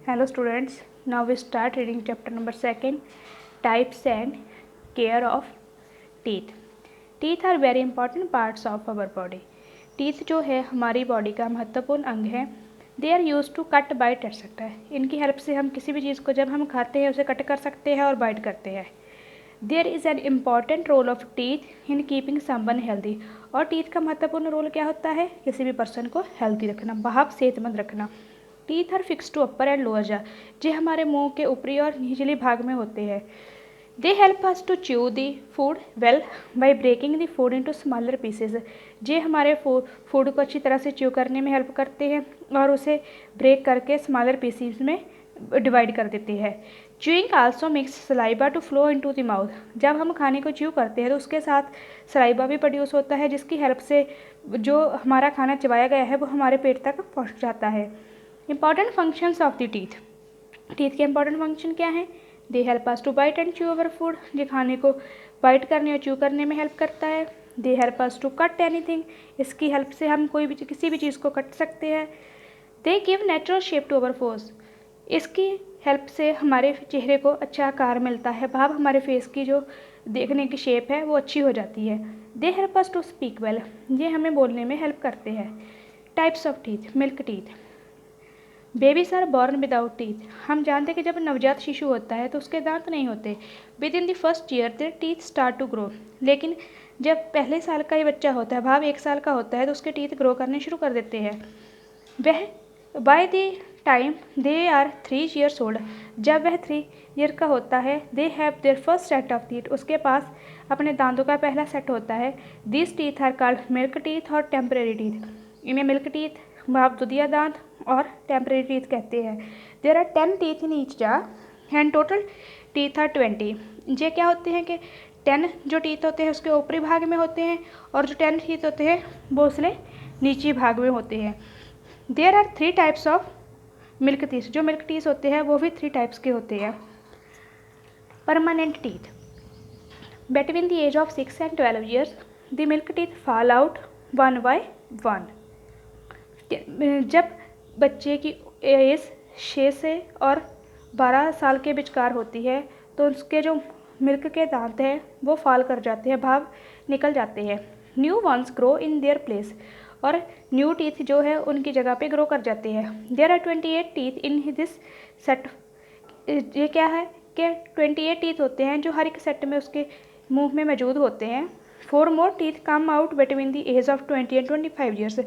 Hello students, now we start reading chapter number 2, types and care of teeth. Teeth are very important parts of our body. Teeth जो है हमारी body का महत्वपूर्ण अंग है. They are used to cut, bite, etc. इनकी help से हम किसी भी चीज़ को जब हम खाते हैं उसे कट कर सकते हैं और बाइट करते हैं. There is an important role of teeth in keeping someone healthy. और टीथ का महत्वपूर्ण रोल क्या होता है? किसी भी पर्सन को हेल्दी रखना, सेहतमंद रखना. Teeth are fix to upper and lower jaw. जे हमारे मुंह के ऊपरी और निचले भाग में होते हैं. They help us to chew the food well by breaking the food into smaller pieces. जे हमारे फूड को अच्छी तरह से च्यू करने में हेल्प करते हैं और उसे ब्रेक करके स्मॉलर पीसेस में डिवाइड कर देते हैं. Chewing also makes saliva to flow into the mouth. जब हम खाने को च्यू करते हैं तो उसके साथ सलाइबा भी प्रोड्यूस होता है, जिसकी हेल्प से जो हमारा खाना चबाया गया है वो हमारे पेट तक पहुँच जाता है. Important functions of the teeth. Teeth के इंपॉर्टेंट फंक्शन क्या हैं? They help us to bite and chew our food. जो खाने को बाइट करने और च्यू करने में हेल्प करता है. They help us to cut anything. इसकी हेल्प से हम किसी भी चीज़ को कट सकते हैं. They give natural shape to our face. इसकी हेल्प से हमारे चेहरे को अच्छा आकार मिलता है. भाव हमारे फेस की जो देखने की शेप है वो अच्छी हो जाती है. They help us to speak well. ये हमें बोलने में हेल्प करते हैं. Types of teeth. Milk teeth. Babies are born without teeth. हम जानते हैं कि जब नवजात शिशु होता है तो उसके दांत नहीं होते. Within the first year their teeth start to grow. लेकिन जब पहले साल का ही बच्चा होता है, भाव 1 साल का होता है, तो उसके टीथ ग्रो करने शुरू कर देते हैं. वह by the time they are 3 years old. जब वह 3 ईयर का होता है, they have their first set of teeth. उसके पास अपने दांतों का पहला सेट होता है. This teeth are called milk teeth और टेम्परेरी टीथ. इन्हें मिल्क टीथ, भाव दुधिया दांत और टेम्परेरी टीथ कहते हैं. There are 10 teeth in each jaw and total teeth are 20. ये क्या होते हैं कि 10 जो टीथ होते हैं उसके ऊपरी भाग में होते हैं और जो 10 टीथ होते हैं वो उसके नीचे भाग में होते हैं. There are 3 types of milk teeth. जो मिल्क टीथ होते हैं वो भी 3 टाइप्स के होते हैं. Permanent teeth. Between the age of 6 and 12 years the milk teeth fall out one by one. जब बच्चे की एज 6 से और 12 साल के विचकार होती है तो उसके जो मिल्क के दांत हैं वो फॉल कर जाते हैं, भाव निकल जाते हैं. New ones grow in their place. और न्यू टीथ जो है उनकी जगह पे ग्रो कर जाते हैं. There are 28 teeth in this set. ये क्या है कि 28 टीथ होते हैं जो हर एक सेट में उसके मुंह में मौजूद होते हैं. 4 more teeth come out between the age of 20 and 25 years.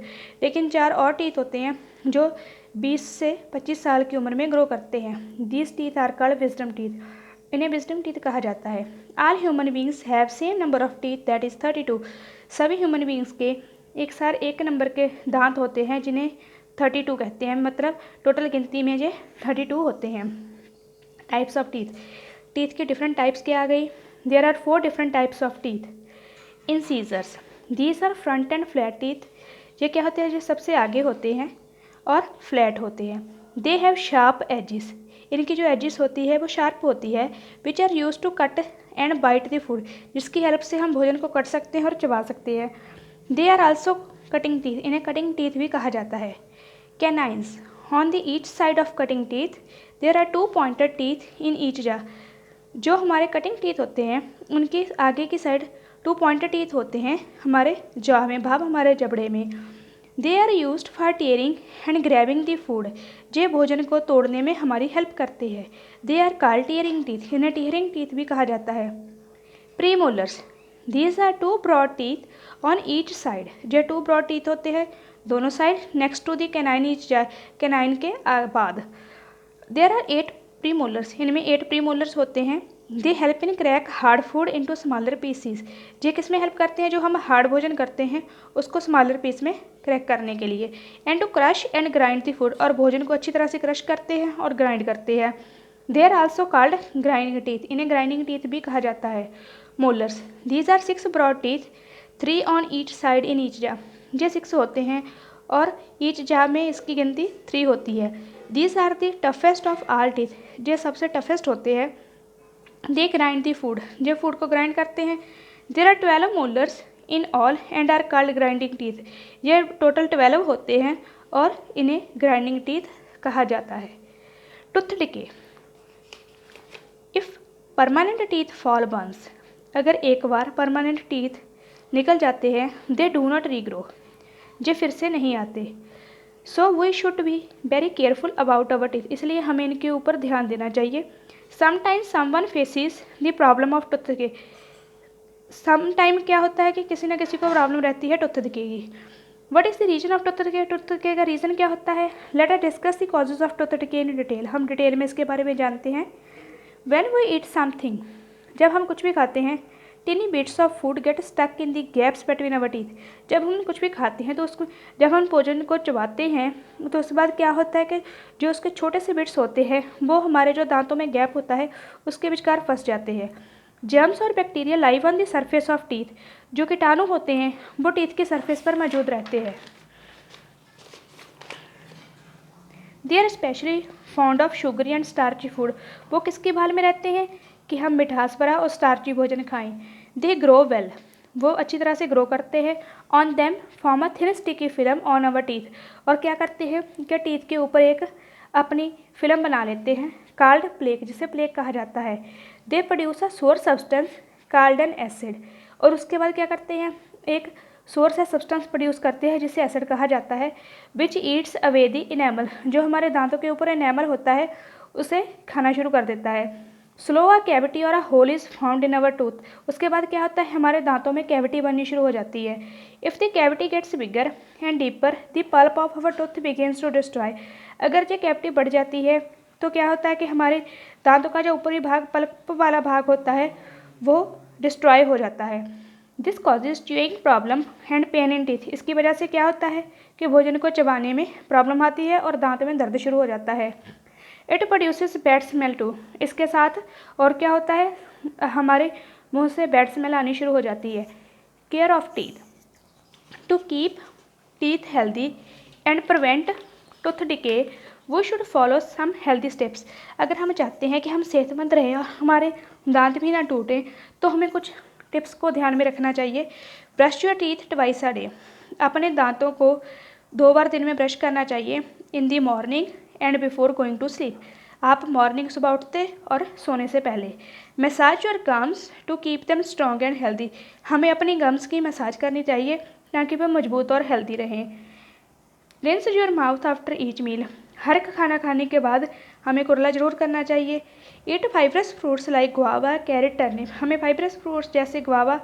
लेकिन 4 और टीथ होते हैं जो 20 से 25 साल की उम्र में ग्रो करते हैं. This teeth are called wisdom teeth. इन्हें विजडम टीथ कहा जाता है. All human beings have same number of teeth, that is 32. सभी ह्यूमन बींग्स के एक नंबर के दांत होते हैं जिन्हें 32 कहते हैं. मतलब टोटल गिनती में ये 32 होते हैं. Types of teeth. टीथ की डिफरेंट टाइप्स क्या आ गई? There are 4 different types of teeth. Incisors. These are front and flat teeth. ये क्या होते हैं? जो सबसे आगे होते हैं और फ्लैट होते हैं. They have sharp edges. इनकी जो एजिस होती है वो शार्प होती है. Which are use to cut and bite the food. जिसकी हेल्प से हम भोजन को कट सकते हैं और चबा सकते हैं. They are also cutting teeth. इन्हें कटिंग टीथ भी कहा जाता है. Canines. On the each side of cutting teeth there are 2 pointed teeth in each jaw. जो हमारे कटिंग टीथ होते हैं उनकी आगे की साइड 2 pointed टीथ होते हैं हमारे जॉ में, भाव हमारे जबड़े में. They are used for tearing and grabbing the food. जे भोजन को तोड़ने में हमारी हेल्प करते हैं. They are called tearing teeth. इन्हें टीयरिंग टीथ भी कहा जाता है. Premolars. These are 2 broad teeth on each side. जो 2 broad टीथ होते हैं दोनों side next to the canine each jaw, canine के बाद. There are 8 premolars. इनमें 8 प्रीमोलर्स होते हैं. They help in crack hard food into smaller pieces. ये किस में हेल्प करते हैं? जो हम हार्ड भोजन करते हैं उसको स्मॉलर पीस में क्रैक करने के लिए. And to crush and grind the food. और भोजन को अच्छी तरह से क्रश करते हैं और ग्राइंड करते हैं. They are also called grinding teeth. इन्हें ग्राइंडिंग टीथ भी कहा जाता है. Molars. These are 6 broad teeth 3 on each side in each jaw. ये 6 होते हैं और ईच जा में इसकी गिनती 3 होती है. These are the toughest of all teeth. ये सबसे टफेस्ट होते हैं. They grind the food. जो फूड को ग्राइंड करते हैं. There are 12 molars in all and are called grinding teeth. ये टोटल 12 होते हैं और इन्हें ग्राइंडिंग टीथ कहा जाता है. Tooth decay, if permanent teeth fall once, अगर एक बार परमानेंट टीथ निकल जाते हैं, दे डू नॉट रीग्रो, जे फिर से नहीं आते। So we should be very careful about our teeth, इसलिए हमें इनके ऊपर ध्यान देना चाहिए। Sometimes someone faces the problem of tooth decay, sometime क्या होता है कि किसी न किसी को प्रॉब्लम रहती है टूथ डिके की। What is the reason of tooth decay, tooth decay का रीज़न क्या होता है। Let us discuss the causes of tooth decay in detail, हम डिटेल में इसके बारे में जानते हैं। व्हेन वी ईट समथिंग, जब हम कुछ भी खाते हैं, tiny bits of food get stuck in the gaps between our teeth, जब हम कुछ भी खाते हैं तो उसको, जब हम भोजन को चबाते हैं तो उसके बाद क्या होता है कि जो उसके छोटे से बिट्स होते हैं वो हमारे जो दांतों में गैप होता है उसके विचकार फंस जाते हैं। जर्म्स और bacteria live on the surface of teeth, जो कीटाणु होते हैं वो टीथ के सरफेस पर मौजूद रहते हैं। They are specially fond of sugary and starchy food, वो किसकी भाल में रहते हैं कि हम मिठास भरा और स्टार्ची भोजन खाएं। दे ग्रो वेल, वो अच्छी तरह से ग्रो करते हैं। On them form a thin sticky film on our teeth, और क्या करते हैं कि टीथ के ऊपर एक अपनी फिल्म बना लेते हैं, कार्ड प्लेक, जिसे प्लेक कहा जाता है। दे प्रोड्यूस अ सोर सब्सटेंस कार्ड एन एसिड, और उसके बाद क्या करते हैं, एक सोर्स है सब्सटेंस प्रोड्यूस करते हैं जिसे एसिड कहा जाता है। विच ईट्स अवे द इनेमल, जो हमारे दांतों के ऊपर इनेमल होता है उसे खाना शुरू कर देता है। Slow a cavity or a hole is found in our tooth, उसके बाद क्या होता है, हमारे दांतों में कैविटी बननी शुरू हो जाती है। If the cavity gets bigger and deeper the pulp of our tooth begins to destroy, अगर जो कैविटी बढ़ जाती है तो क्या होता है कि हमारे दांतों का जो ऊपरी भाग, पल्प वाला भाग होता है, वो डिस्ट्रॉय हो जाता है। This causes chewing problem and pain in teeth, इसकी वजह से क्या होता है कि भोजन को चबाने में प्रॉब्लम आती है और दांत में दर्द शुरू हो जाता है। It produces bad smell too, इसके साथ और क्या होता है, हमारे मुंह से बैड स्मेल आनी शुरू हो जाती है। Care of teeth, to keep teeth healthy and prevent tooth decay वो should follow some healthy steps, अगर हम चाहते हैं कि हम सेहतमंद रहें और हमारे दांत भी ना टूटें तो हमें कुछ टिप्स को ध्यान में रखना चाहिए। Brush your teeth twice a day, अपने दांतों को 2 बार दिन में ब्रश करना चाहिए। In the morning and before going to sleep, आप मॉर्निंग सुबह उठते और सोने से पहले। Massage your gums to keep them strong and healthy, हमें अपनी गम्स की मसाज करनी चाहिए ताकि वे मजबूत और हेल्दी रहें। Rinse your mouth after each meal, हर एक खाना खाने के बाद हमें कुरला जरूर करना चाहिए। Eat fibrous fruits like guava carrot turnip, हमें फाइब्रस फ्रूट्स जैसे गुआवा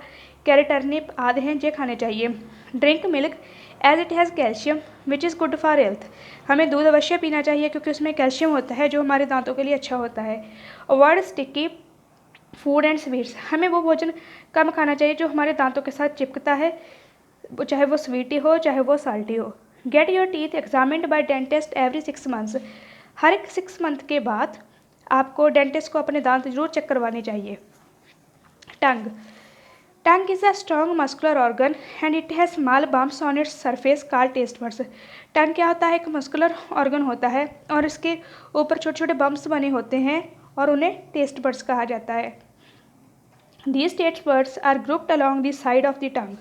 कैरेट टर्निप आदि हैं जे खाने चाहिए। Drink milk as it has calcium which is good for health, हमें दूध अवश्य पीना चाहिए क्योंकि उसमें कैल्शियम होता है जो हमारे दांतों के लिए अच्छा होता है। Avoid sticky food and sweets, हमें वो भोजन कम खाना चाहिए जो हमारे दांतों के साथ चिपकता है, चाहे वो स्वीटी हो चाहे वो साल्टी हो। Get your teeth examined by dentist every 6 months, हर एक 6 मंथ के बाद आपको डेंटिस्ट को अपने दांत जरूर चेक करवाने चाहिए। Tongue, tongue is a strong muscular organ and it has small bumps on its surface called taste buds, tongue क्या होता है, एक मस्कुलर ऑर्गन होता है और इसके ऊपर छोटे छोटे बम्प्स बने होते हैं और उन्हें टेस्ट बड्स कहा जाता है। These taste buds are grouped along the side of the tongue,